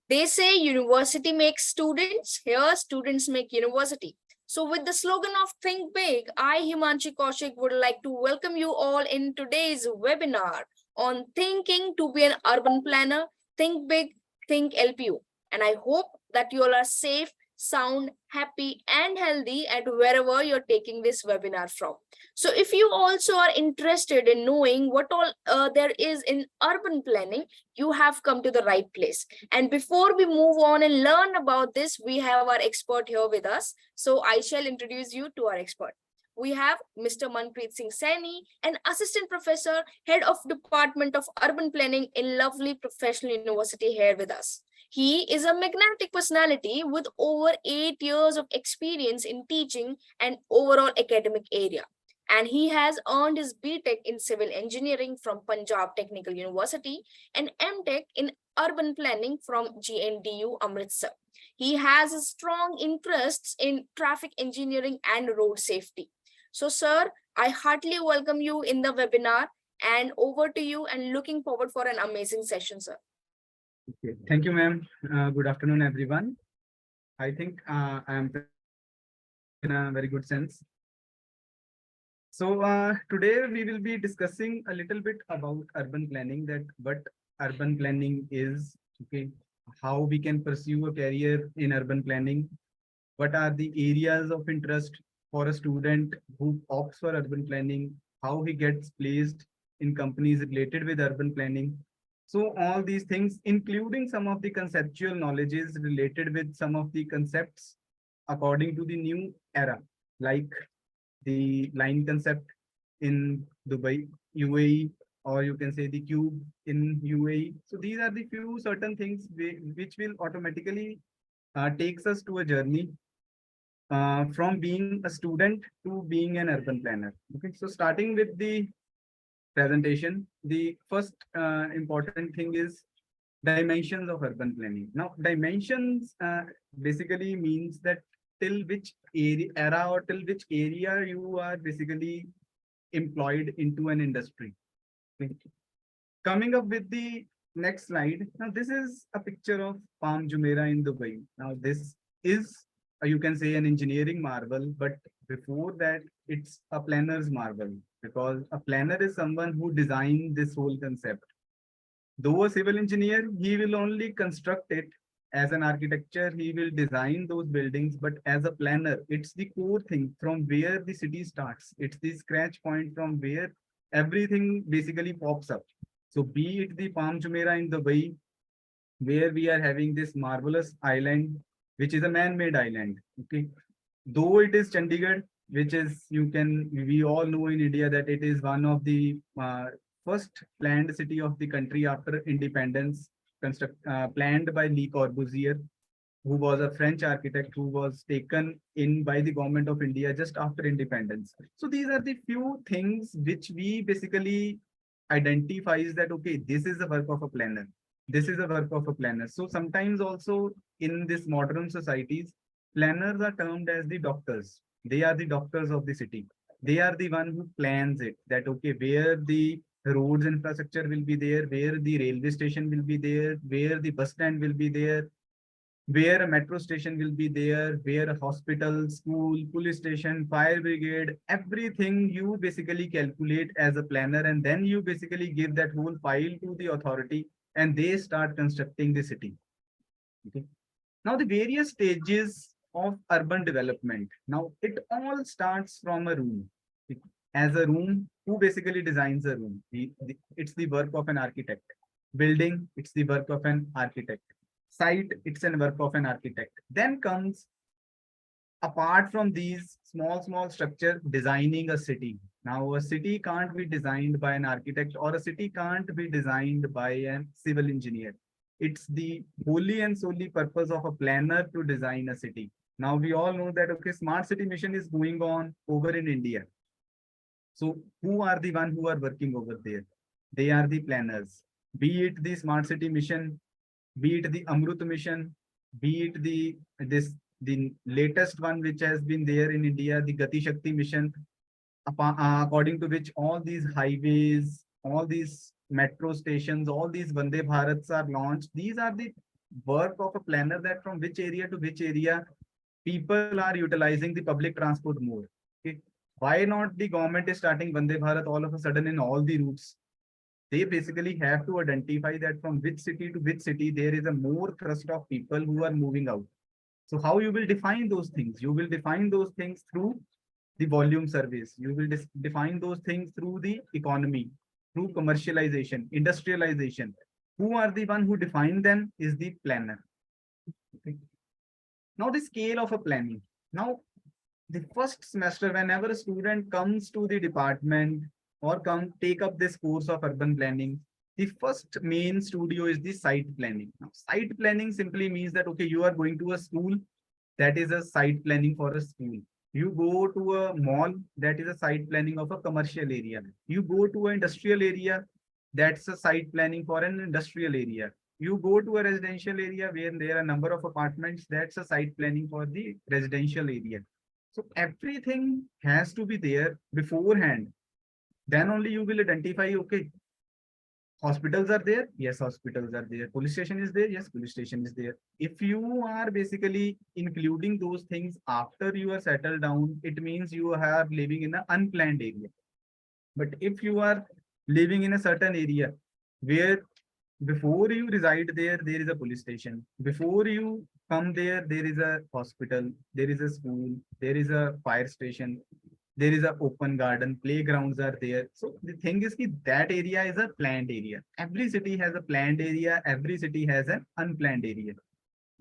They say university makes students, here students make university. So with the slogan of Think Big, I, Himanshi Kaushik, would like to welcome you all in today's webinar on thinking to be an urban planner, Think Big, Think LPU. And I hope that you all are safe, sound, happy, and healthy at wherever you're taking this webinar from. So if you also are interested in knowing what all there is in urban planning, you have come to the right place. And before we move on and learn about this, we have our expert here with us. So I shall introduce you to our expert. We have Mr. Manpreet Singh Saini, an assistant professor, head of Department of Urban Planning in lovely professional university here with us. He is a magnetic personality with over 8 years of experience in teaching and overall academic area. And he has earned his BTech in civil engineering from Punjab Technical University and MTech in urban planning from GNDU Amritsar. He has strong interests in traffic engineering and road safety. So, sir, I heartily welcome you in the webinar and over to you and looking forward for an amazing session, sir. Okay. Thank you, ma'am. Good afternoon, everyone. I think I am in a very good sense. So today we will be discussing a little bit about urban planning, that what urban planning is, okay, how we can pursue a career in urban planning, what are the areas of interest for a student who opts for urban planning, how he gets placed in companies related with urban planning. So all these things, including some of the conceptual knowledges related with some of the concepts according to the new era, like the line concept in Dubai, UAE, or you can say the cube in UAE. So these are the few certain things which will automatically takes us to a journey from being a student to being an urban planner. Okay, so starting with the presentation, the first important thing is dimensions of urban planning. Now, dimensions basically means that till which era or till which area you are basically employed into an industry. Okay. Coming up with the next slide. Now, this is a picture of Palm Jumeirah in Dubai. Now, this is, you can say, an engineering marvel, but before that, it's a planner's marvel, because a planner is someone who designed this whole concept. Though a civil engineer, he will only construct it. As an architecture, he will design those buildings, but as a planner, it's the core thing from where the city starts. It's the scratch point from where everything basically pops up. So be it the Palm Jumeirah in Dubai, where we are having this marvelous island, which is a man-made island. Okay, though it is Chandigarh, which is, we all know in India that it is one of the first planned city of the country after independence, planned by Le Corbusier, who was a French architect who was taken in by the government of India just after independence. So these are the few things which we basically identifies that, okay, this is the work of a planner. This is the work of a planner. So sometimes also in this modern societies, planners are termed as the doctors. They are the doctors of the city. They are the one who plans it, that, okay, where the roads infrastructure will be there, where the railway station will be there, where the bus stand will be there, where a metro station will be there, where a hospital, school, police station, fire brigade, everything you basically calculate as a planner, and then you basically give that whole file to the authority and they start constructing the city. Okay. Now the various stages of urban development. Now it all starts from a room. As a room, who basically designs a room? It's the work of an architect. Building, it's the work of an architect. Site, it's a work of an architect. Then comes, apart from these small structure, designing a city. Now a city can't be designed by an architect, or a city can't be designed by a civil engineer. It's the wholly and solely purpose of a planner to design a city. Now we all know that, okay, smart city mission is going on over in India. So who are the one who are working over there? They are the planners. Be it the smart city mission, be it the Amrut mission, be it the latest one which has been there in India, the Gati Shakti mission, according to which all these highways, all these metro stations, all these Vande Bharats are launched. These are the work of a planner, that from which area to which area people are utilizing the public transport more. Okay. Why not the government is starting Vande Bharat all of a sudden in all the routes? They basically have to identify that from which city to which city there is a more thrust of people who are moving out. So how you will define those things? You will define those things through the volume surveys. You will define those things through the economy, through commercialization, industrialization. Who are the one who define them is the planner. Okay. Now the scale of a planning. Now the first semester, whenever a student comes to the department or come take up this course of urban planning, the first main studio is the site planning. Now, site planning simply means that, okay, you are going to a school, that is a site planning for a school. You go to a mall, that is a site planning of a commercial area. You go to an industrial area, that's a site planning for an industrial area. You go to a residential area where there are a number of apartments, that's a site planning for the residential area. So everything has to be there beforehand. Then only you will identify, okay, hospitals are there. Yes, hospitals are there. Police station is there. Yes, police station is there. If you are basically including those things after you are settled down, it means you are living in an unplanned area. But if you are living in a certain area where before you reside there, there is a police station. Before you come there, there is a hospital, there is a school, there is a fire station, there is a open garden, playgrounds are there. So the thing is that area is a planned area. Every city has a planned area, every city has an unplanned area.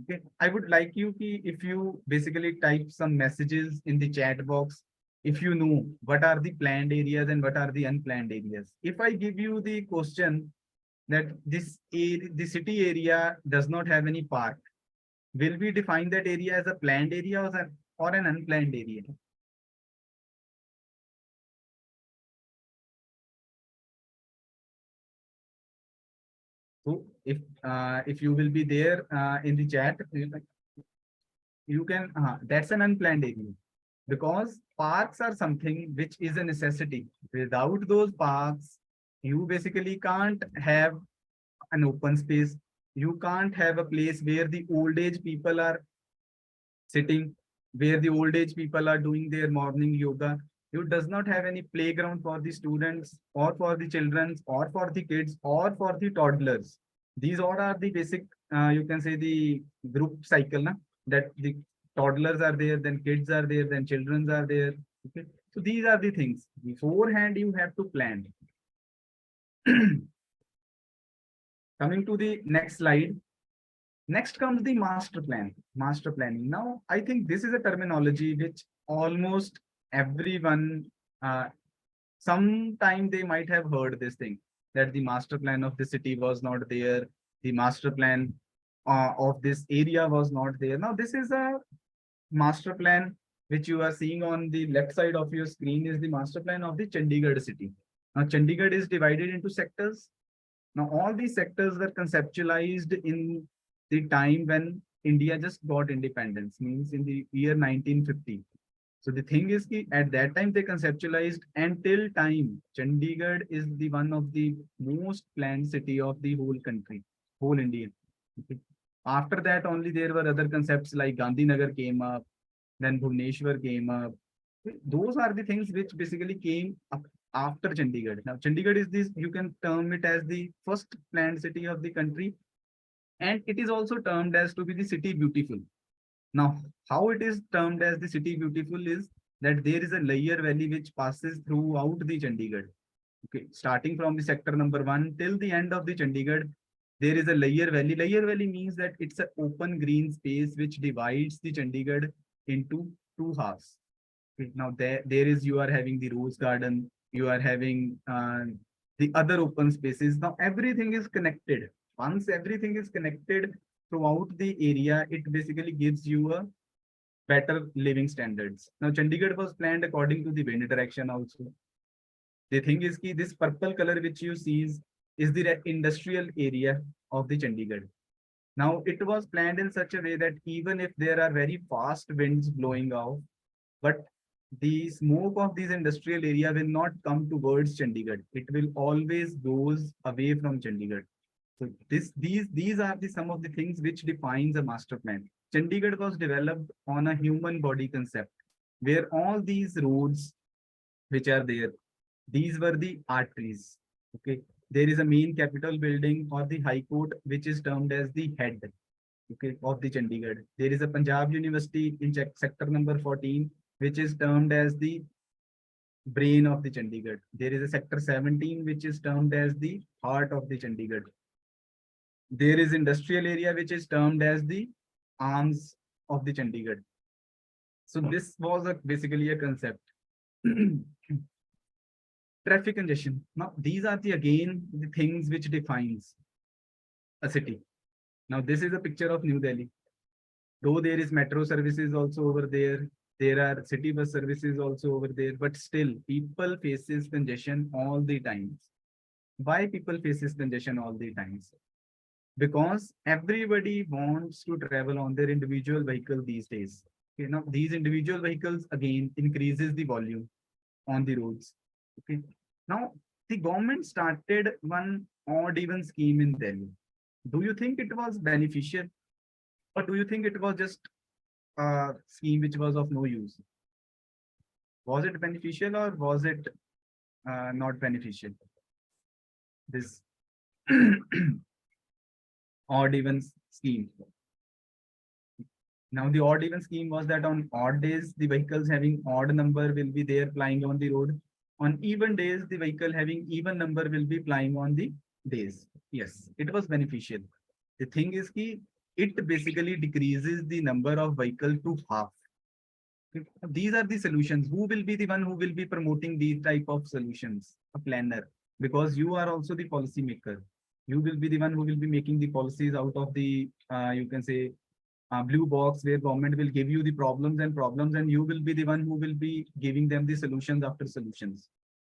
Okay, I would like you if you basically type some messages in the chat box, if you know what are the planned areas and what are the unplanned areas. If I give you the question that the city area does not have any park, will we define that area as a planned area or an unplanned area? So if you will be there in the chat, you can that's an unplanned area, because parks are something which is a necessity. Without those parks, you basically can't have an open space. You can't have a place where the old age people are sitting, where the old age people are doing their morning yoga. You does not have any playground for the students or for the children or for the kids or for the toddlers. These all are the basic, you can say the group cycle, na? That the toddlers are there, then kids are there, then children are there. Okay. So these are the things. Beforehand, you have to plan. Coming to the next slide. Next comes the master plan, master planning. Now, I think this is a terminology which almost everyone, uh, sometime they might have heard this thing, that the master plan of the city was not there, the master plan of this area was not there. Now, this is a master plan which you are seeing on the left side of your screen is the master plan of the Chandigarh city. Now, Chandigarh is divided into sectors. Now, all these sectors were conceptualized in the time when India just got independence, means in the year 1950. So the thing is, at that time they conceptualized, until time, Chandigarh is the one of the most planned city of the whole country, whole India. Okay. After that, only there were other concepts like Gandhinagar came up, then Bhubaneswar came up. Those are the things which basically came up after Chandigarh. Now, Chandigarh is this, you can term it as the first planned city of the country, and it is also termed as to be the city beautiful. Now, how it is termed as the city beautiful is that there is a layer valley which passes throughout the Chandigarh. Okay, starting from the sector number 1 till the end of the Chandigarh, there is a layer valley. Layer valley means that it's an open green space which divides the Chandigarh into two halves. Okay, now there is, you are having the rose garden, you are having the other open spaces. Now everything is connected. Once everything is connected throughout the area, it basically gives you a better living standards. Now Chandigarh was planned according to the wind direction also. The thing is ki this purple color which you see is the industrial area of the Chandigarh. Now it was planned in such a way that even if there are very fast winds blowing off, but the smoke of this industrial area will not come towards Chandigarh. It will always goes away from Chandigarh. So these are the some of the things which defines a master plan. Chandigarh was developed on a human body concept, where all these roads which are there, these were the arteries. Okay, there is a main capital building or the High Court, which is termed as the head. Okay, of the Chandigarh. There is a Punjab University in sector number 14, which is termed as the brain of the Chandigarh. There is a sector 17, which is termed as the heart of the Chandigarh. There is industrial area, which is termed as the arms of the Chandigarh. So this was basically a concept. Traffic congestion. Now, these are again the things which defines a city. Now, this is a picture of New Delhi. Though there is metro services also over there are city bus services also over there, but still people faces congestion all the times. Why people faces congestion all the times? Because everybody wants to travel on their individual vehicle these days. You know, these individual vehicles again increases the volume on the roads. Okay. Now, the government started one odd even scheme in Delhi. Do you think it was beneficial, or do you think it was just a scheme which was of no use? Was it beneficial or was it not beneficial? This odd even scheme. Now, the odd even scheme was that on odd days, the vehicles having odd number will be there plying on the road. On even days, the vehicle having even number will be plying on the days. Yes, it was beneficial. The thing is ki it basically decreases the number of vehicle to half. These are the solutions. Who will be the one who will be promoting these type of solutions? A planner, because you are also the policy maker. You will be the one who will be making the policies out of the, you can say, blue box, where government will give you the problems, and you will be the one who will be giving them the solutions after solutions.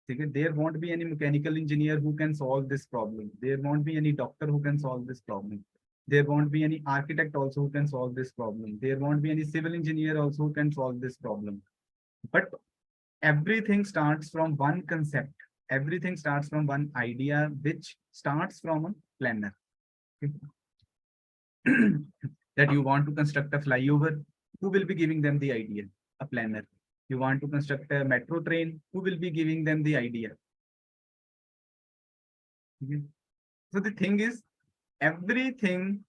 Okay? There won't be any mechanical engineer who can solve this problem. There won't be any doctor who can solve this problem. There won't be any architect also who can solve this problem. There won't be any civil engineer also who can solve this problem. But everything starts from one concept. Everything starts from one idea, which starts from a planner. Okay? That you want to construct a flyover, who will be giving them the idea? A planner. You want to construct a metro train, who will be giving them the idea? Okay. So the thing is, everything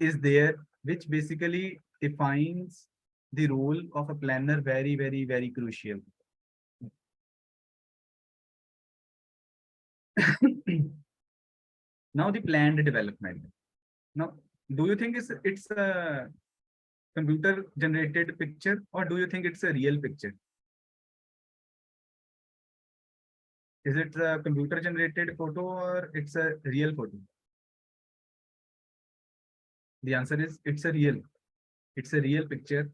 is there, which basically defines the role of a planner very, very, very crucial. Now the planned development. Now, do you think it's a computer generated picture, or do you think it's a real picture? Is it a computer generated photo or it's a real photo? The answer is it's a real picture,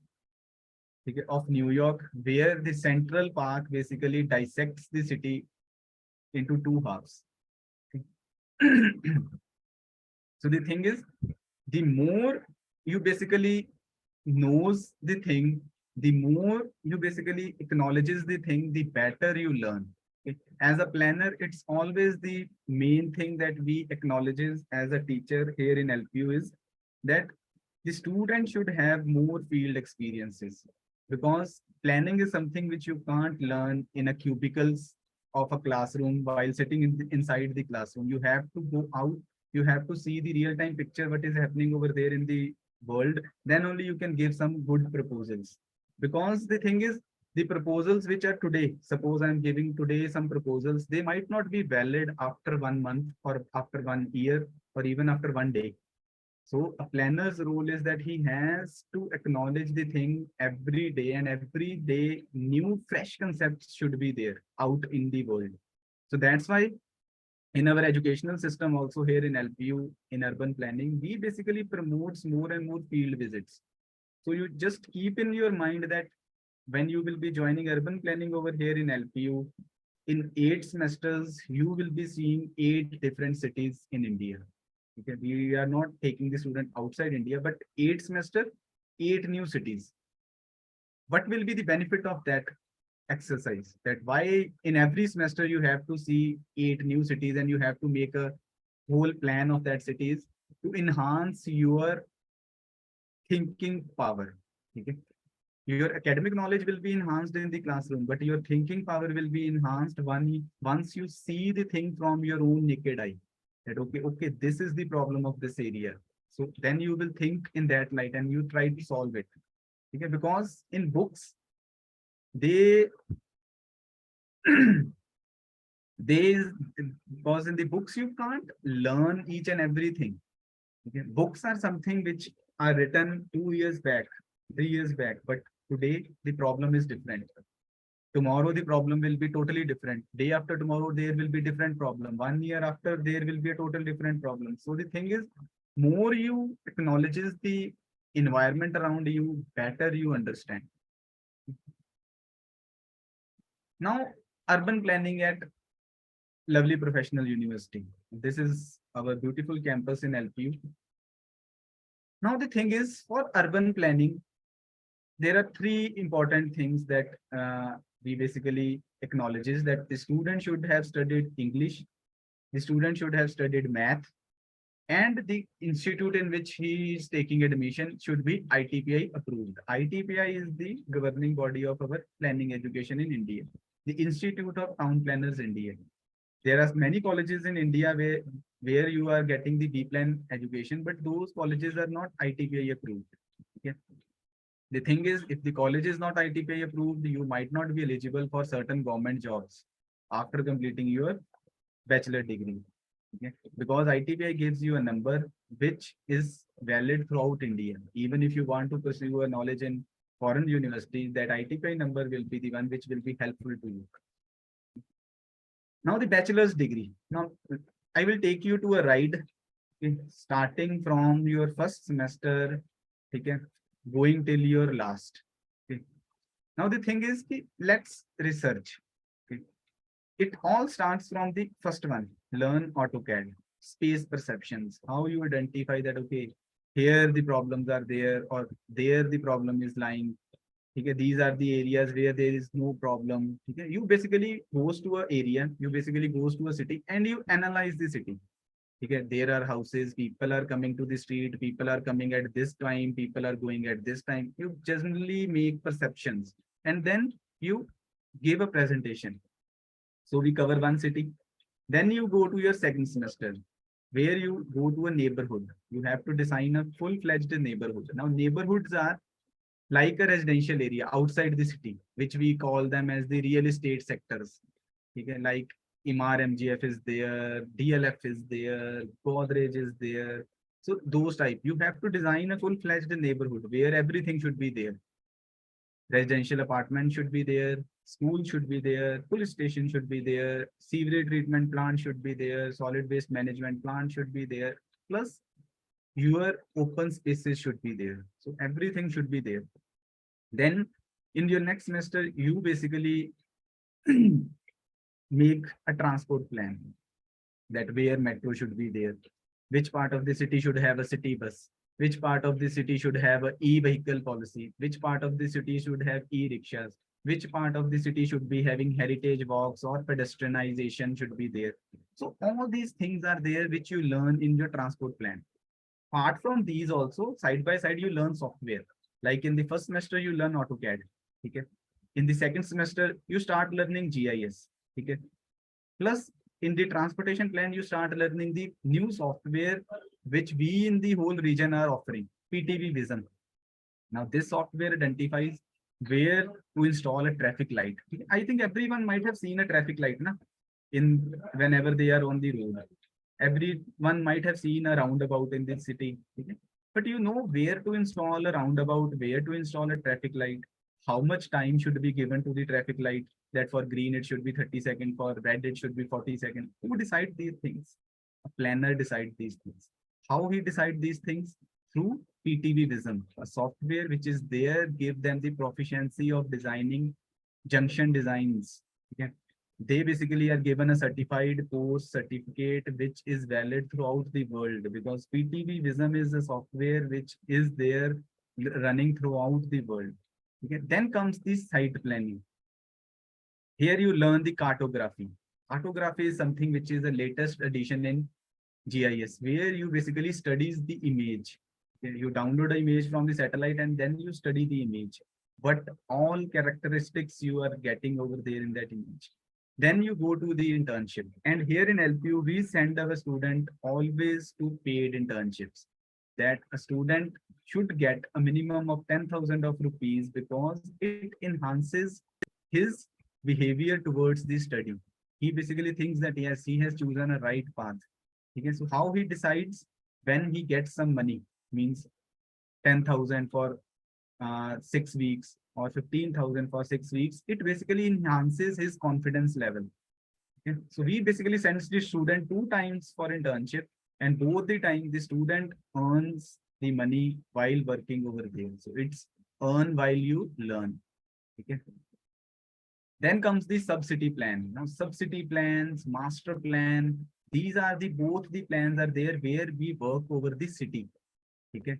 okay, of New York, where the Central Park basically dissects the city into two halves. Okay. So the thing is, the more you basically knows the thing, the more you basically acknowledges the thing, the better you learn. Okay. As a planner, it's always the main thing that we acknowledges as a teacher here in LPU is that the student should have more field experiences, because planning is something which you can't learn in a cubicles of a classroom while sitting inside the classroom. You have to go out, you have to see the real-time picture, what is happening over there in the world, then only you can give some good proposals. Because the thing is, the proposals which are today, suppose I'm giving today some proposals, they might not be valid after 1 month or after 1 year or even after 1 day. So a planner's role is that he has to acknowledge the thing every day, and every day new fresh concepts should be there out in the world. So that's why in our educational system also here in LPU, in urban planning, we basically promotes more and more field visits. So you just keep in your mind that when you will be joining urban planning over here in LPU, in 8 semesters, you will be seeing 8 different cities in India. Okay, we are not taking the student outside India, but 8 semester, 8 new cities. What will be the benefit of that exercise? That why in every semester you have to see 8 new cities and you have to make a whole plan of that city is to enhance your thinking power. Okay? Your academic knowledge will be enhanced in the classroom, but your thinking power will be enhanced once you see the thing from your own naked eye. That okay, this is the problem of this area. So then you will think in that light and you try to solve it. Okay? Because in books, they they because in the books you can't learn each and everything. Okay? Books are something which are written 2 years back, 3 years back, but today the problem is different. Tomorrow the problem will be totally different. Day after tomorrow there will be different problem. 1 year after there will be a total different problem. So the thing is, more you acknowledges the environment around you, better you understand. Now, urban planning at Lovely Professional University. This is our beautiful campus in LPU. Now the thing is, for urban planning, there are three important things that we basically acknowledges that the student should have studied English, the student should have studied math, and the institute in which he is taking admission should be ITPI approved. ITPI is the governing body of our planning education in India, the Institute of Town Planners India. There are many colleges in India where you are getting the B plan education, but those colleges are not ITPI approved. Okay? The thing is, if the college is not ITPI approved, you might not be eligible for certain government jobs after completing your bachelor degree. Okay? Because ITPI gives you a number which is valid throughout India. Even if you want to pursue your knowledge in foreign universities, that ITPI number will be the one which will be helpful to you. Now the bachelor's degree. Now I will take you to a ride, okay, starting from your first semester, okay, going till your last. Okay. Now the thing is, let's research. Okay. It all starts from the first one, learn AutoCAD, space perceptions, how you identify that, okay, here the problems are there or there the problem is lying. Okay, these are the areas where there is no problem. Okay, you basically goes to an area, you basically goes to a city and you analyze the city. Okay, there are houses, people are coming to the street, people are coming at this time, people are going at this time. You generally make perceptions and then you give a presentation. So we cover one city. Then you go to your second semester where you go to a neighborhood. You have to design a full-fledged neighborhood. Now neighborhoods are like a residential area outside the city, which we call them as the real estate sectors. Okay, like Imar MGF is there, DLF is there, Godrej is there. So those type, you have to design a full-fledged neighborhood where everything should be there. Residential apartment should be there, school should be there, police station should be there, sewerage treatment plant should be there, solid waste management plant should be there, plus your open spaces should be there. So everything should be there. Then in your next semester, you basically make a transport plan that where metro should be there, which part of the city should have a city bus, which part of the city should have a e-vehicle policy, which part of the city should have e-rickshaws, which part of the city should be having heritage walks or pedestrianization should be there. So all these things are there which you learn in your transport plan. Apart from these also, side by side, you learn software. Like in the first semester, you learn AutoCAD. Okay. In the second semester, you start learning GIS. Okay. Plus, in the transportation plan, you start learning the new software which we in the whole region are offering, PTV Vision. Now, this software identifies where to install a traffic light. I think everyone might have seen a traffic light, na? In whenever they are on the road. Everyone might have seen a roundabout in this city. Okay? But you know where to install a roundabout, where to install a traffic light, how much time should be given to the traffic light, that for green it should be 30 seconds, for red it should be 40 seconds. Who decides these things? A planner decides these things. How he decides these things? Through PTV Vision, a software which is there, give them the proficiency of designing junction designs. Okay? They basically are given a certified course certificate which is valid throughout the world, because PTV Vision is a software which is there running throughout the world. Okay. Then comes the site planning. Here you learn the cartography. Cartography is something which is the latest addition in GIS, where you basically studies the image. You download the image from the satellite and then you study the image. But all characteristics you are getting over there in that image. Then you go to the internship. And here in LPU, we send our student always to paid internships. That a student should get a minimum of 10,000 of rupees because it enhances his behavior towards the study. He basically thinks that yes, he has chosen a right path. Okay, so how he decides when he gets some money means 10,000 for 6 weeks or 15,000 for 6 weeks. It basically enhances his confidence level. Okay? So we basically sends the student 2 times for internship, and both the time the student earns the money while working over there. So it's earn while you learn. Okay. Then comes the sub-city plan. Now, sub-city plans, master plan, these are the both the plans are there where we work over the city. Okay.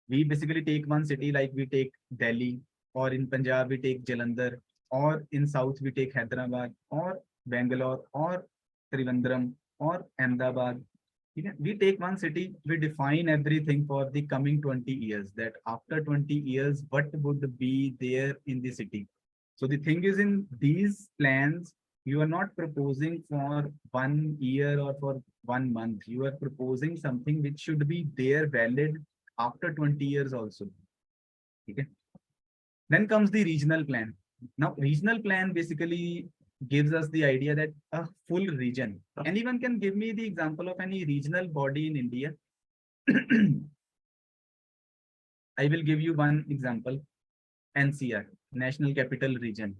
We basically take one city like we take Delhi, or in Punjab we take Jalandhar, or in South we take Hyderabad, or Bangalore, or Trivandrum, or Ahmedabad. Okay. We take one city, we define everything for the coming 20 years, that after 20 years, what would be there in the city. So the thing is, in these plans, you are not proposing for 1 year or for 1 month. You are proposing something which should be there valid after 20 years also. Okay. Then comes the regional plan. Now, regional plan basically gives us the idea that a full region. Anyone can give me the example of any regional body in India? I will give you one example. NCR, National Capital Region.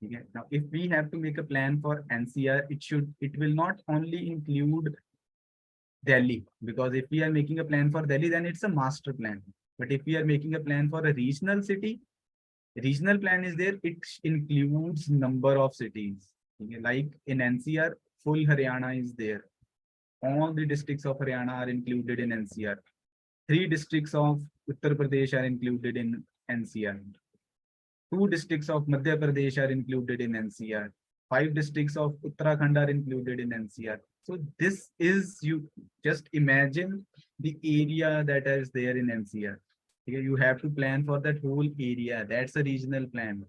Okay. Now, if we have to make a plan for NCR, it will not only include Delhi, because if we are making a plan for Delhi, then it's a master plan. But if we are making a plan for a regional city, regional plan is there, it includes number of cities. Okay. Like in NCR, full Haryana is there. All the districts of Haryana are included in NCR. 3 districts of Uttar Pradesh are included in NCR. 2 districts of Madhya Pradesh are included in NCR. 5 districts of Uttarakhand are included in NCR. So this is, you just imagine the area that is there in NCR. Okay, you have to plan for that whole area. That's a regional plan.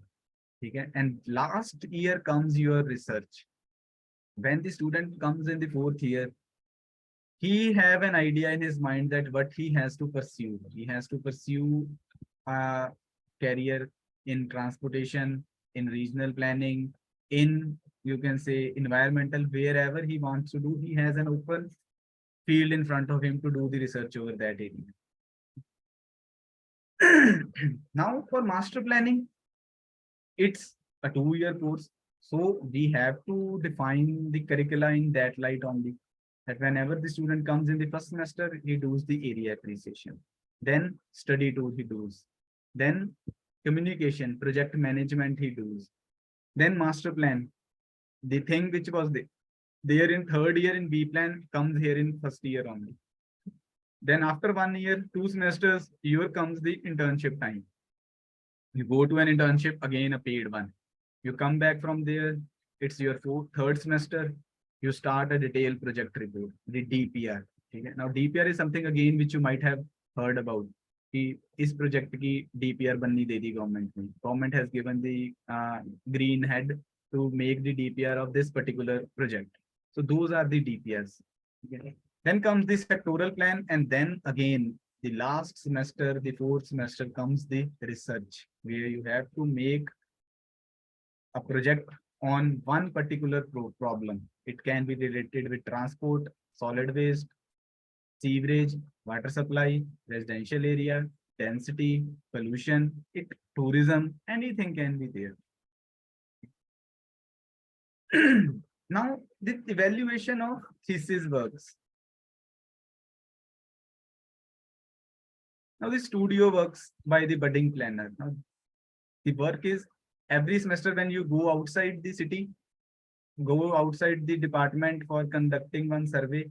Okay, and last year comes your research. When the student comes in the 4th year, he have an idea in his mind that what he has to pursue. He has to pursue a career in transportation, in regional planning, in, you can say, environmental, wherever he wants to do. He has an open field in front of him to do the research over that area. Now for master planning, it's a 2-year course. So we have to define the curricula in that light only. That whenever the student comes in the first semester, he does the area appreciation. Then study tour he does. Then communication, project management he does. Then master plan. The thing which was there in 3rd year in B plan comes here in 1st year only. Then after 1 year, 2 semesters, here comes the internship time. You go to an internship, again a paid one. You come back from there, it's your 3rd semester, you start a detailed project report, the DPR. Okay? Now DPR is something again which you might have heard about. This project ki DPR banni de di government ne. Government has given the green head to make the DPR of this particular project. So those are the DPRs. Okay? Then comes the sectoral plan, and then again the last semester, the 4th semester, comes the research, where you have to make a project on one particular problem. It can be related with transport, solid waste, sewerage, water supply, residential area, density, pollution, tourism, anything can be there. Now, the evaluation of thesis works. Now, the studio works by the budding planner. Now, the work is every semester when you go outside the city, go outside the department for conducting one survey,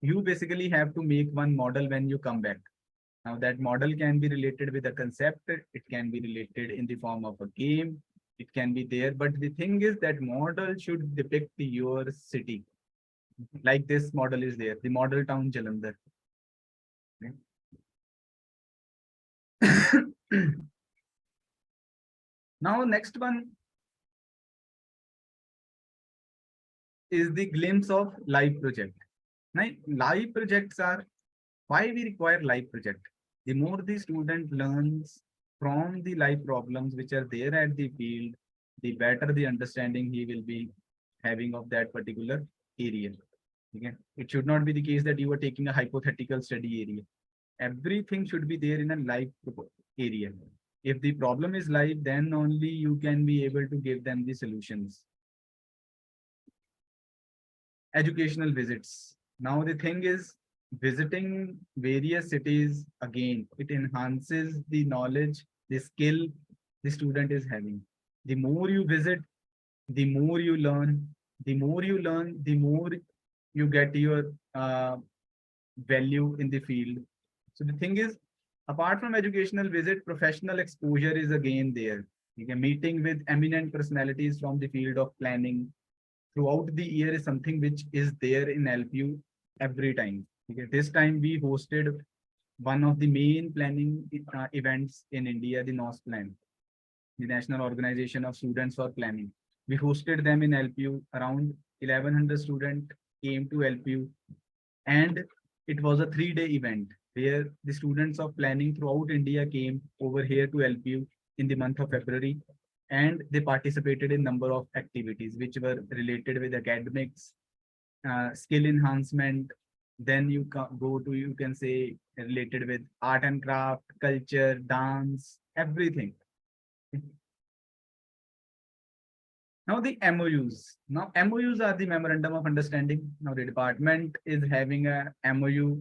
you basically have to make one model when you come back. Now that model can be related with a concept, it can be related in the form of a game, it can be there, but the thing is that model should depict your city. Like this model is there, the model town Jalandhar. Now, next one is the glimpse of live project. Now, live projects are why we require live project. The more the student learns from the live problems which are there at the field, the better the understanding he will be having of that particular area. Okay. It should not be the case that you are taking a hypothetical study area. Everything should be there in a live area. If the problem is live, then only you can be able to give them the solutions. Educational visits. Now the thing is, visiting various cities, again, it enhances the knowledge, the skill the student is having. The more you visit, the more you learn. The more you learn, the more you get your value in the field. So the thing is, apart from educational visit, professional exposure is again there. You can meeting with eminent personalities from the field of planning throughout the year is something which is there in LPU every time. Okay. This time we hosted one of the main planning events in India, the NOS Plan, the National Organization of Students for Planning. We hosted them in LPU. Around 1100 students came to LPU, and it was a 3-day event where the students of planning throughout India came over here to LPU in the month of February, and they participated in number of activities which were related with academics, skill enhancement. Then you go to, you can say, related with art and craft, culture, dance, everything. Now the MOUs. Now MOUs are the memorandum of understanding. Now the department is having a MOU,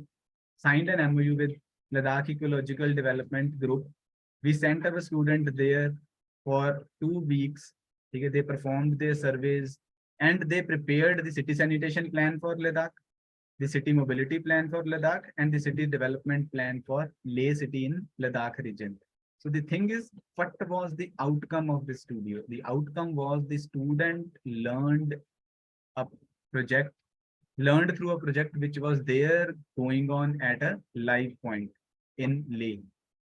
signed an MOU with Ladakh Ecological Development Group. We sent our student there for 2 weeks. Okay, they performed their surveys and they prepared the city sanitation plan for Ladakh, the city mobility plan for Ladakh, and the city development plan for Leh city in Ladakh region. So the thing is, what was the outcome of the studio? The outcome was the student learned a project, learned through a project which was there going on at a live point in Leh.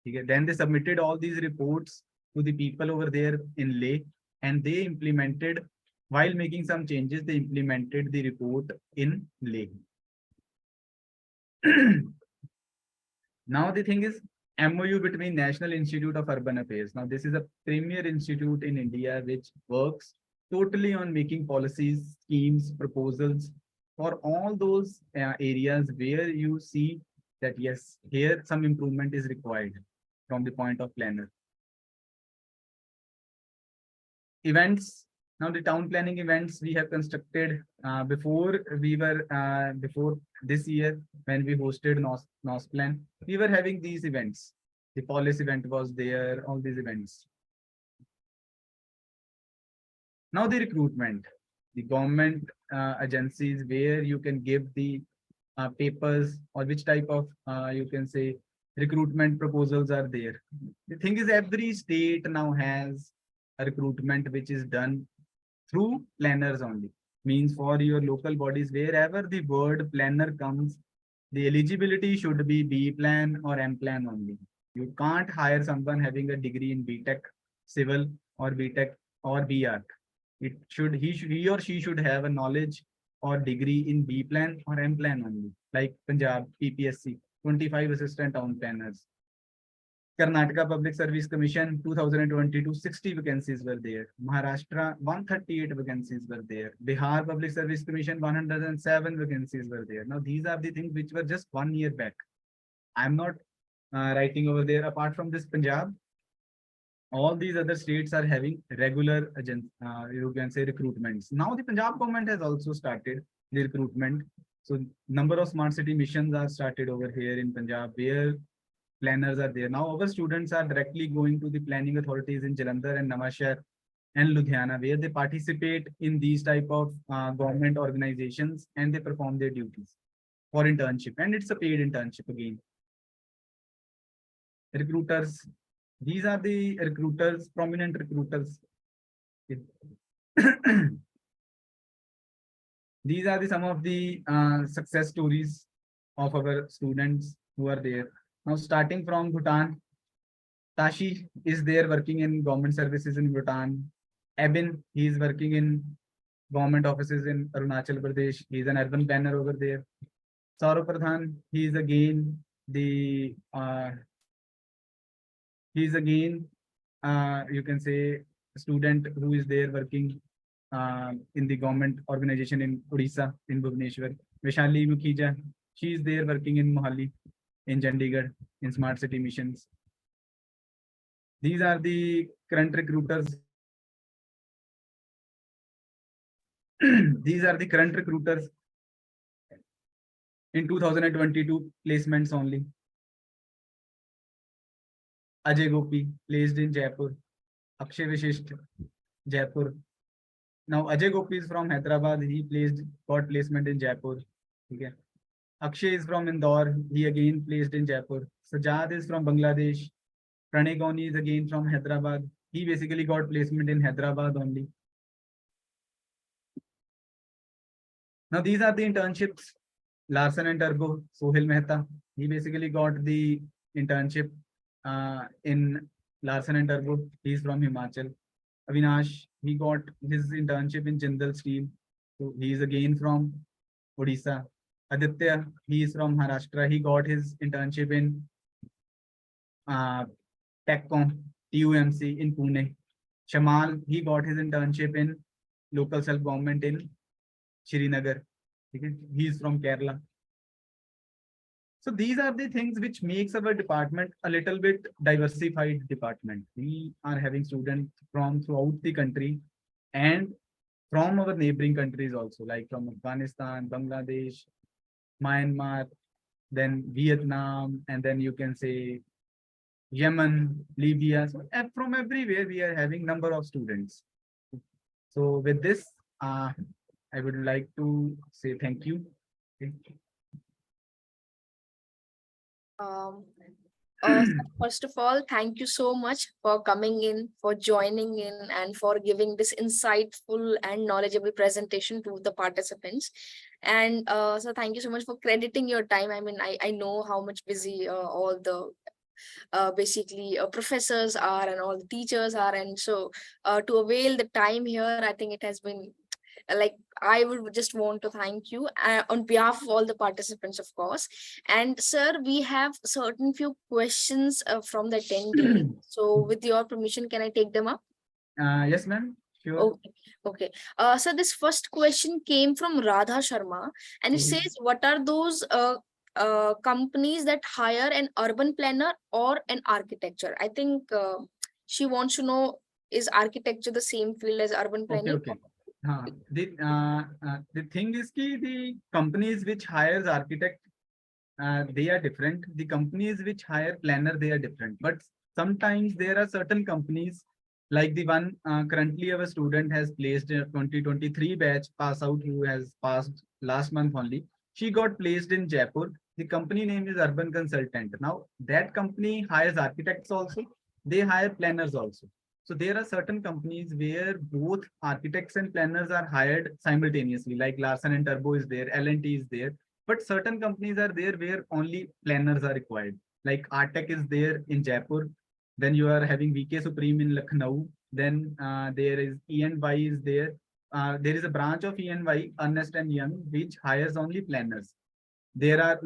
Okay. Then they submitted all these reports to the people over there in Leh, and they implemented, while making some changes, they implemented the report in Leh. Now the thing is, MOU between National Institute of Urban Affairs. Now this is a premier institute in India which works totally on making policies, schemes, proposals for all those areas where you see that yes, here some improvement is required from the point of planner. Events. Now the town planning events we have constructed before this year when we hosted NOS plan, we were having these events. The police event was there, all these events. Now the recruitment, the government agencies where you can give the papers or which type of you can say recruitment proposals are there. The thing is, every state now has a recruitment which is done through planners only. Means for your local bodies, wherever the word planner comes, the eligibility should be B plan or M plan only. You can't hire someone having a degree in BTech civil or BTech or BArch. It should he or she should have a knowledge or degree in B plan or M plan only. Like Punjab PPSC, 25 assistant town planners. Karnataka Public Service Commission 2022, 60 vacancies were there. Maharashtra, 138 vacancies were there. Bihar Public Service Commission, 107 vacancies were there. Now, these are the things which were just 1 year back. I'm not writing over there. Apart from this, Punjab, all these other states are having regular, you can say, recruitments. Now, the Punjab government has also started the recruitment. So, number of smart city missions are started over here in Punjab, where planners are there. Now our students are directly going to the planning authorities in Jalandhar and Nawashahar and Ludhiana, where they participate in these type of government organizations and they perform their duties for internship. And it's a paid internship again. Recruiters. These are the recruiters, prominent recruiters. These are some of the success stories of our students who are there. Now, starting from Bhutan, Tashi is there working in government services in Bhutan. Ebin, he is working in government offices in Arunachal Pradesh. He is an urban planner over there. Saurav Pradhan, he is again you can say a student who is there working in the government organization in Odisha in Bhubaneswar. Vishali Mukhija, she is there working in Mohali in Chandigarh in smart city missions. These are the current recruiters. These are the current recruiters in 2022 placements only. Ajay Gopi placed in Jaipur. Akshay Vishisht, Jaipur. Now Ajay Gopi is from Hyderabad. He got placement in Jaipur. Okay. Akshay is from Indore. He again placed in Jaipur. Sajad is from Bangladesh. Pranay Gauni is again from Hyderabad. He basically got placement in Hyderabad only. Now these are the internships. Larsen and Turbo, Sohil Mehta. He basically got the internship in Larsen and Turbo. He's from Himachal. Avinash, he got his internship in Jindal Steel. So he is again from Odisha. Aditya, he is from Maharashtra. He got his internship in TechCom, TUMC in Pune. Shamal, he got his internship in local self-government in Srinagar. He is from Kerala. So these are the things which makes our department a little bit diversified department. We are having students from throughout the country and from our neighboring countries also, like from Afghanistan, Bangladesh, Myanmar, then Vietnam, and then you can say Yemen, Libya. So from everywhere we are having number of students. So with this, I would like to say thank you. Okay. First of all, thank you so much for coming in, for joining in, and for giving this insightful and knowledgeable presentation to the participants. And so thank you so much for crediting your time. I mean, I know how much busy all the basically professors are and all the teachers are. And so to avail the time here, I think it has been like I would just want to thank you on behalf of all the participants, of course. And sir, we have certain few questions from the attendee. So with your permission, can I take them up? Yes, ma'am. Sure. Okay, okay. So this first question came from Radha Sharma, and it says, what are those companies that hire an urban planner or an architecture? I think she wants to know, is architecture the same field as urban planning? Okay. The thing is ki the companies which hires architect, they are different. The companies which hire planner, they are different. But sometimes there are certain companies like the one currently our student has placed a 2023 batch pass out who has passed last month only. She got placed in Jaipur. The company name is Urban Consultant. Now that company hires architects also. They hire planners also. So there are certain companies where both architects and planners are hired simultaneously, like Larsen and Turbo is there, L&T is there. But certain companies are there where only planners are required. Like Artec is there in Jaipur. Then you are having VK Supreme in Lucknow. Then there is E&Y is there. There is a branch of E&Y, Ernest and Young, which hires only planners. There are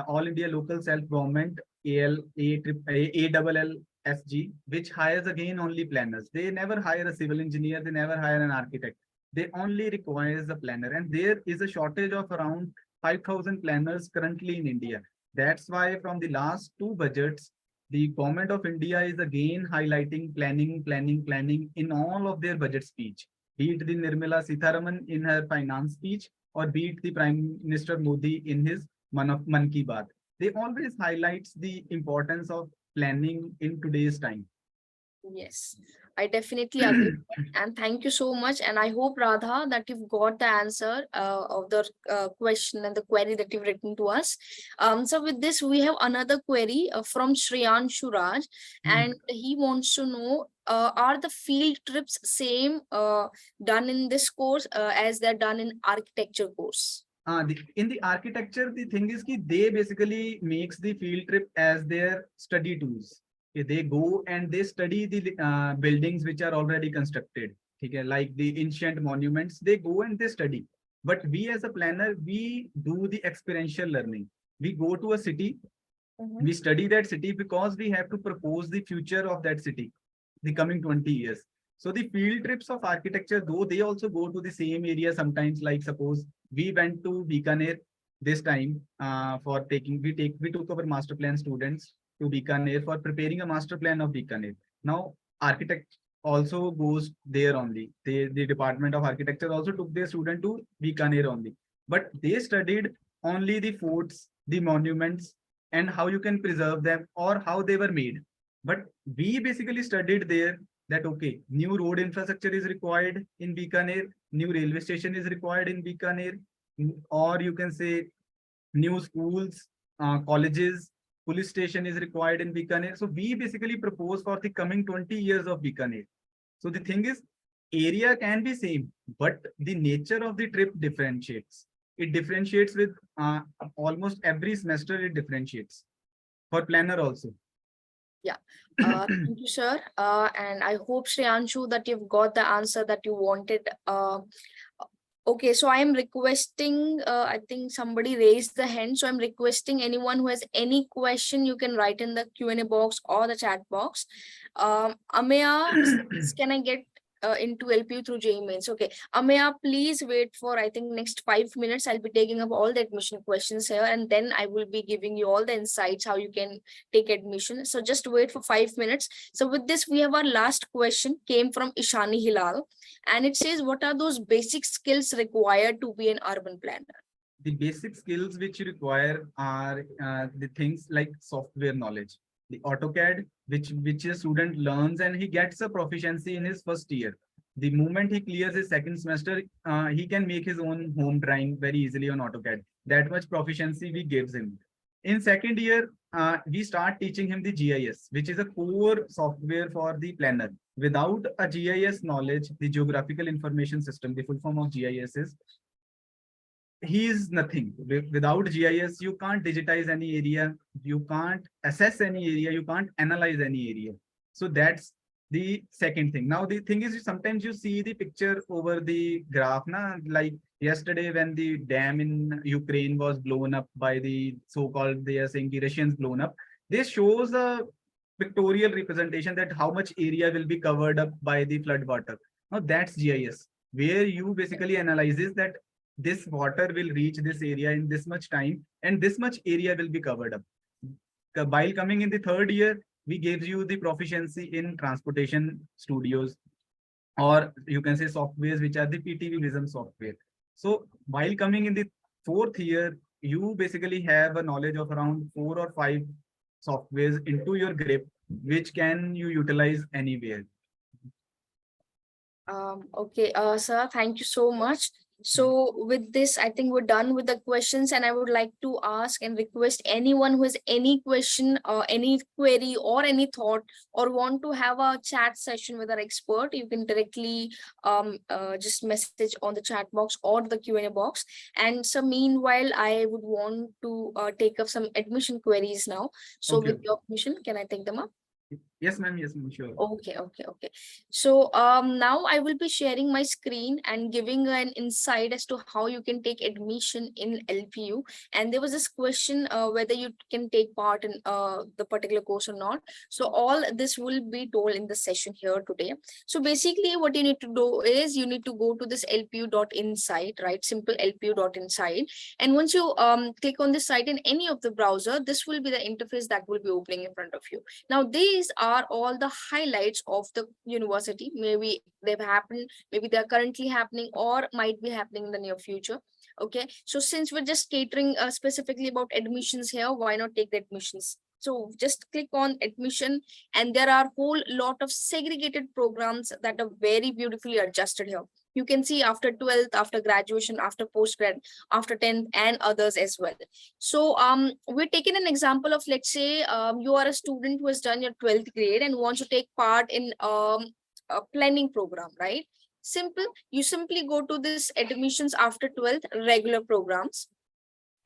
All India Local Self Government ALLSG, which hires again only planners. They never hire a civil engineer. They never hire an architect. They only requires a planner, and there is a shortage of around 5,000 planners currently in India. That's why from the last two budgets, the government of India is again highlighting planning in all of their budget speech. Be it the Nirmala Sitharaman in her finance speech, or be it the Prime Minister Modi in his Man Ki Baat. They always highlights the importance of planning in today's time. Yes, I definitely agree. And thank you so much. And I hope, Radha, that you've got the answer of the question and the query that you've written to us. So with this, we have another query from Shriyan Shuraj, and he wants to know are the field trips same done in this course as they're done in architecture course? In the architecture, the thing is that they basically makes the field trip as their study tools. Okay, they go and they study the buildings which are already constructed. Okay, like the ancient monuments, they go and they study. But we as a planner, we do the experiential learning. We go to a city, we study that city because we have to propose the future of that city, the coming 20 years. So the field trips of architecture, though they also go to the same area sometimes, like suppose we went to Bikaner this time for taking, we took our master plan students to Bikaner for preparing a master plan of Bikaner. Now, architect also goes there only. The Department of Architecture also took their student to Bikaner only. But they studied only the forts, the monuments, and how you can preserve them or how they were made. But we basically studied there that, okay, new road infrastructure is required in Bikaner, new railway station is required in Bikaner, or you can say new schools, colleges, police station is required in Bikaner. So we basically propose for the coming 20 years of Bikaner. So the thing is, area can be same, but the nature of the trip differentiates. It differentiates with almost every semester, it differentiates for planner also. Yeah. Thank you, sir. And I hope, Shreyanshu, that you've got the answer that you wanted. Okay, so I am requesting, I think somebody raised the hand. So I'm requesting anyone who has any question, you can write in the Q&A box or the chat box. Ameya says, can I get into LPU through JEE Mains? Okay, Ameya, please wait for, I think, next 5 minutes. I'll be taking up all the admission questions here, and then I will be giving you all the insights how you can take admission. So just wait for 5 minutes. So with this, we have our last question, came from Ishani Hilal. And it says, what are those basic skills required to be an urban planner? The basic skills which you require are the things like software knowledge, the AutoCAD, which a student learns and he gets a proficiency in his first year. The moment he clears his second semester, he can make his own home drawing very easily on AutoCAD. That much proficiency we gives him. In second year, we start teaching him the GIS, which is a core software for the planner. Without a GIS knowledge, the geographical information system, the full form of GIS is, he is nothing. Without GIS, you can't digitize any area, you can't assess any area, you can't analyze any area. So that's the second thing. Now, the thing is, sometimes you see the picture over the graph, na? Like yesterday when the dam in Ukraine was blown up by the so-called, they are saying the Russians blown up. This shows a pictorial representation that how much area will be covered up by the flood water. Now that's GIS, where you basically analyzes that this water will reach this area in this much time and this much area will be covered up. While coming in the third year, we gave you the proficiency in transportation studios, or you can say softwares which are the PTV Vision software. So while coming in the fourth year, you basically have a knowledge of around 4 or 5 softwares into your grip, which can you utilize anywhere. Okay, sir, thank you so much. So with this, I think we're done with the questions, and I would like to ask and request anyone who has any question or any query or any thought or want to have a chat session with our expert, you can directly just message on the chat box or the Q&A box. And so meanwhile, I would want to take up some admission queries now. So Okay. with your permission, can I take them up? Yes, ma'am. Yes, ma'am. Sure. Okay. So now I will be sharing my screen and giving an insight as to how you can take admission in LPU. And there was this question whether you can take part in the particular course or not. So all this will be told in the session here today. So basically what you need to do is you need to go to this lpu.insight, right? Simple lpu.insight. And once you click on this site in any of the browser, this will be the interface that will be opening in front of you. Now, these are all the highlights of the university. Maybe they've happened, maybe they're currently happening or might be happening in the near future. Okay, so since we're just catering specifically about admissions here, why not take the admissions? So just click on admission, and there are a whole lot of segregated programs that are very beautifully adjusted here. You can see after 12th, after graduation, after postgrad, after 10th, and others as well. So we're taking an example of, let's say you are a student who has done your 12th grade and wants to take part in a planning program, right? Simple. You simply go to this admissions after 12th regular programs.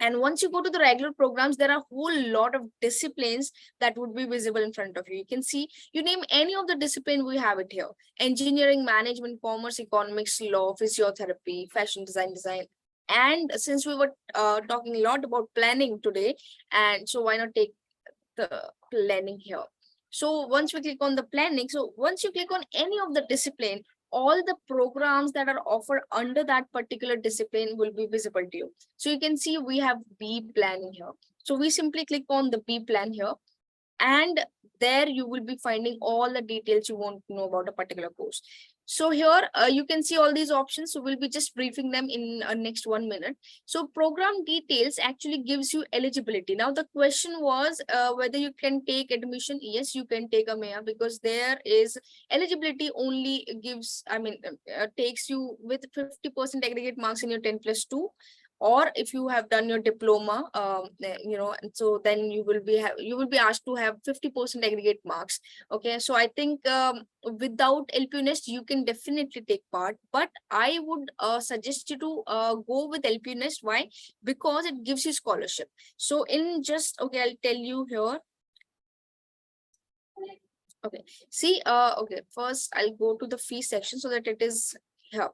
And once you go to the regular programs, there are a whole lot of disciplines that would be visible in front of you. You can see, you name any of the discipline, we have it here. Engineering, management, commerce, economics, law, physiotherapy, fashion design. And since we were talking a lot about planning today, and so why not take the planning here? So once we click on the planning, so once you click on any of the discipline, all the programs that are offered under that particular discipline will be visible to you. So you can see we have B planning here. So we simply click on the B plan here, and there you will be finding all the details you want to know about a particular course. So here you can see all these options. So we'll be just briefing them in next 1 minute. So program details actually gives you eligibility. Now the question was whether you can take admission. Yes, you can take a MEA, because there is eligibility only gives, takes you with 50% aggregate marks in your 10+2. Or if you have done your diploma, and so then you will be asked to have 50% aggregate marks. Okay, so I think without LPU Nest you can definitely take part, but I would suggest you to go with LPU Nest. Why? Because it gives you scholarship. So in just, okay, I'll tell you here. Okay, see, okay, first I'll go to the fee section so that it is here.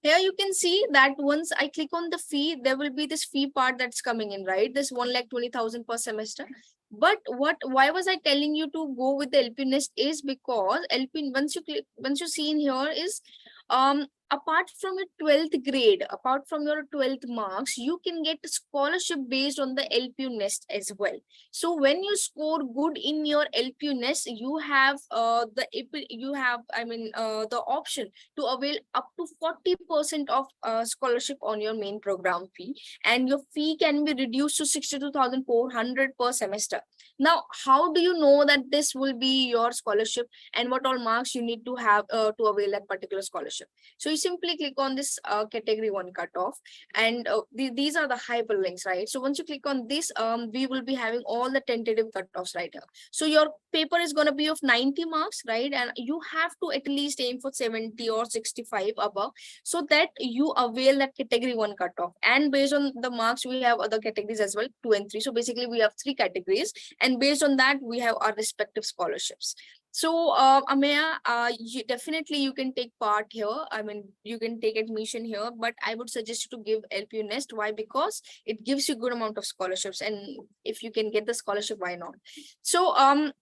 Here you can see that once I click on the fee, there will be this fee part that's coming in, right? This 1,20,000 per semester. But why was I telling you to go with the LP Nest is because LP, once you see in here is, apart from your 12th grade, apart from your 12th marks, you can get a scholarship based on the LPU Nest as well. So when you score good in your LPU Nest, you have the option to avail up to 40% of scholarship on your main program fee, and your fee can be reduced to 62,400 per semester. Now, how do you know that this will be your scholarship and what all marks you need to have to avail that particular scholarship? So you simply click on this category 1 cutoff, and these are the hyperlinks, right? So once you click on this, we will be having all the tentative cutoffs right here. So your paper is going to be of 90 marks, right? And you have to at least aim for 70 or 65 above, so that you avail that category 1 cutoff. And based on the marks, we have other categories as well, 2 and 3. So basically we have 3 categories, and based on that we have our respective scholarships. So Ameya, definitely you can take part here. I mean, you can take admission here, but I would suggest you to give LPU Nest. Why? Because it gives you good amount of scholarships, and if you can get the scholarship, why not? So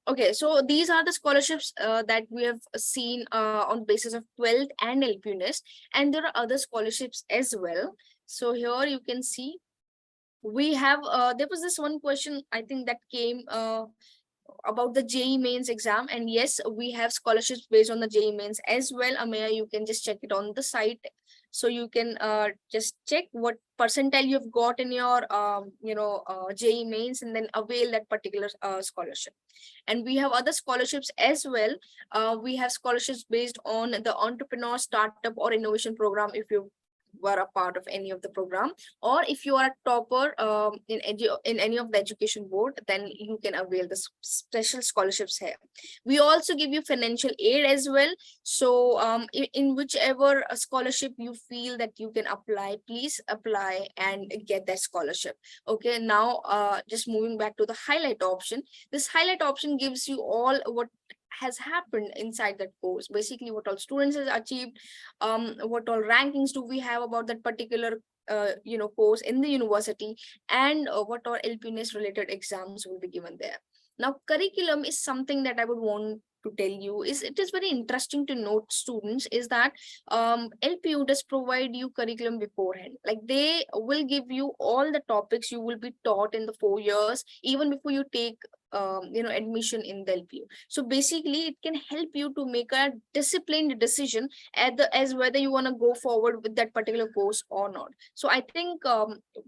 okay, so these are the scholarships that we have seen on basis of 12th and LPU Nest, and there are other scholarships as well. So here you can see we have there was this one question I think that came about the JEE mains exam, and yes, we have scholarships based on the JEE mains as well. Ameya, you can just check it on the site, so you can just check what percentile you've got in your JEE mains, and then avail that particular scholarship. And we have other scholarships as well. We have scholarships based on the entrepreneur, startup, or innovation program if you were a part of any of the program, or if you are a topper in any of the education board, then you can avail the special scholarships here. We also give you financial aid as well. So in whichever scholarship you feel that you can apply, please apply and get that scholarship. Okay, now just moving back to the highlight option. This highlight option gives you all what has happened inside that course, basically what all students has achieved, what all rankings do we have about that particular course in the university, and what all LPU Nest related exams will be given there. Now curriculum is something that I would want to tell you is, it is very interesting to note, students, is that LPU does provide you curriculum beforehand. Like they will give you all the topics you will be taught in the 4 years, even before you take admission in the LPU. So basically it can help you to make a disciplined decision as whether you want to go forward with that particular course or not. So I think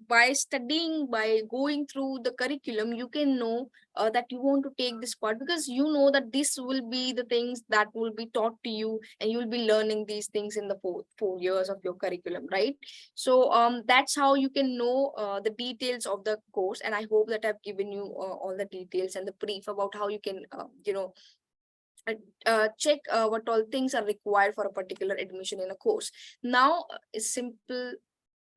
by studying, by going through the curriculum, you can know that you want to take this part, because you know that this will be the things that will be taught to you, and you will be learning these things in the 4 years of your curriculum, right? So that's how you can know the details of the course. And I hope that I've given you all the details and the brief about how you can check what all things are required for a particular admission in a course. Now is simple,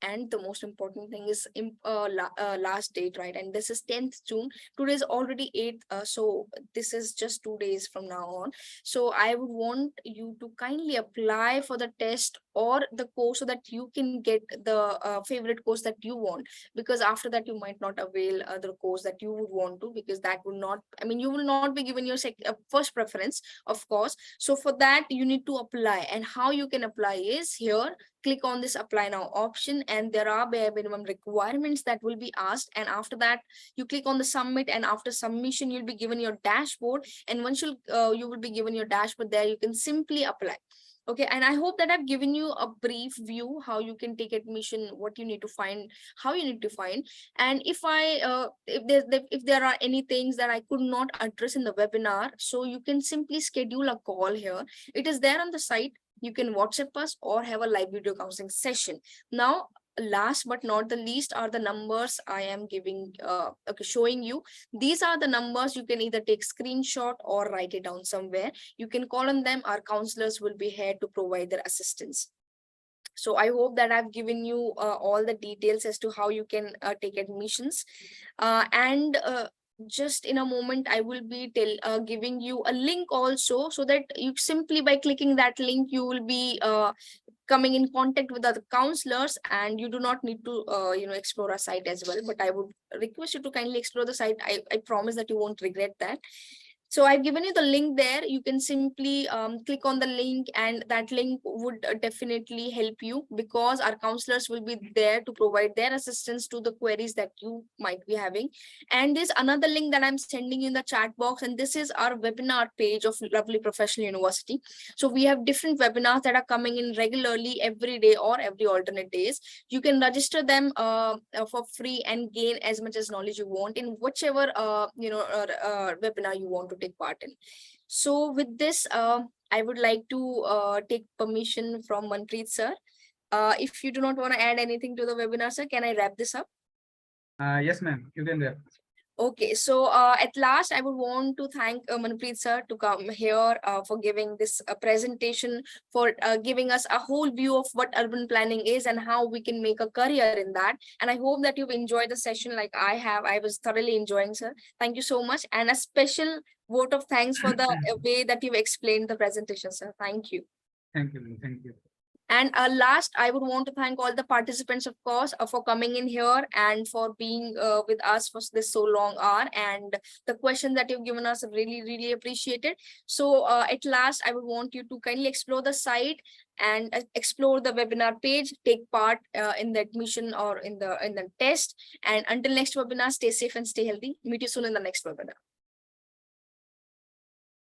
and the most important thing is last date, right? And this is 10th June. Today is already 8th, so this is just 2 days from now on. So I would want you to kindly apply for the test or the course, so that you can get the favorite course that you want, because after that you might not avail the course that you would want to, because that will not, I mean, you will not be given your first preference, of course. So for that you need to apply, and how you can apply is here. Click on this apply now option, and there are bare minimum requirements that will be asked, and after that you click on the submit, and after submission you'll be given your dashboard. And once you will be given your dashboard, there you can simply apply. Okay, and I hope that I've given you a brief view how you can take admission, what you need to find, how you need to find. And if there are any things that I could not address in the webinar, so you can simply schedule a call here. It is there on the site. You can WhatsApp us or have a live video counseling session. Now, last but not the least are the numbers I am giving, showing you. These are the numbers. You can either take screenshot or write it down somewhere. You can call on them. Our counselors will be here to provide their assistance. So I hope that I've given you all the details as to how you can take admissions. And just in a moment, I will be giving you a link also, so that you simply by clicking that link, you will be coming in contact with other counselors, and you do not need to explore our site as well. But I would request you to kindly explore the site. I promise that you won't regret that. So I've given you the link there. You can simply click on the link, and that link would definitely help you, because our counselors will be there to provide their assistance to the queries that you might be having. And there's another link that I'm sending you in the chat box, and this is our webinar page of Lovely Professional University. So we have different webinars that are coming in regularly every day or every alternate days. You can register them for free and gain as much as knowledge you want in whichever webinar you want to take part in. So with this, I would like to take permission from Manpreet sir. If you do not want to add anything to the webinar, sir, can I wrap this up? Yes, ma'am, you can wrap. Okay, so at last, I would want to thank Manpreet sir to come here for giving this presentation, for giving us a whole view of what urban planning is and how we can make a career in that. And I hope that you've enjoyed the session like I have. I was thoroughly enjoying, sir. Thank you so much. And a special vote of thanks for the way that you've explained the presentation, sir. Thank you. Thank you, ma'am. Thank you. And last, I would want to thank all the participants, of course, for coming in here and for being with us for this so long hour. And the questions that you've given us are really, really appreciated. So at last, I would want you to kindly explore the site and explore the webinar page, take part in the admission or in the test. And until next webinar, stay safe and stay healthy. Meet you soon in the next webinar.